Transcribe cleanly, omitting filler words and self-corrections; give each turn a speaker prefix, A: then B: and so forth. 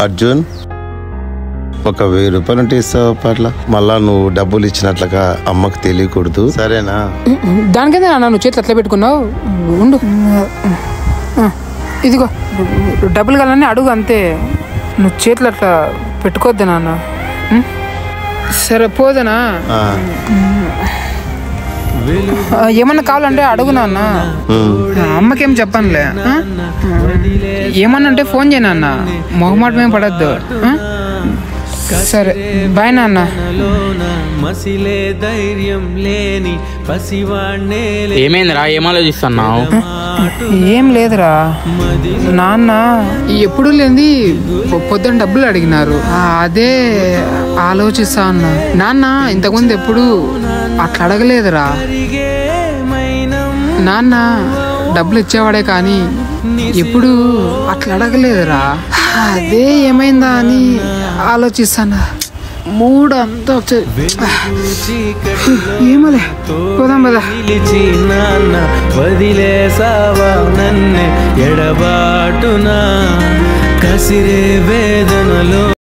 A: అర్జున్, ఒక 1000 రూపాయలు ఉంటే ఇస్తావా పట్ల? మళ్ళా నువ్వు డబ్బులు ఇచ్చినట్లుగా అమ్మకు తెలియకూడదు, సరేనా?
B: దానికైనా నువ్వు చేతులు అట్లా పెట్టుకున్నావు. ఉండు, ఇదిగో డబ్బులు కావాలని అడుగు, అంతే. నువ్వు చేతులు అట్లా పెట్టుకోవద్దు నాన్న. సరే పోదనా? ఏమన్నా కావాలంటే అడుగు నాన్న. అమ్మకేం చెప్పనులే. ఏమన్నా అంటే ఫోన్ చేయ నాన్న, మొహమాటం ఏం పడద్దు. సరే బాయ్ నాన్న.
C: ఏమైందిరా, ఏం ఆలోచిస్తున్నావు?
B: ఏం లేదురా నాన్న, ఎప్పుడు లేని పొద్దున్న డబ్బులు అడిగినారు, అదే ఆలోచిస్తా అన్నా. నాన్న ఇంతకుముందు ఎప్పుడు అట్లా అడగలేదురా. నాన్న డబ్బులు ఇచ్చేవాడే కానీ ఎప్పుడు అట్లా అడగలేదురా. అదే ఏమైందా అని ఆలోచిస్తాను. మూడు అంతా ఏమలే, పోదాం పదా.
D: వదిలేసావా నన్నే ఎడబాటునా కసిరే వేదనలో.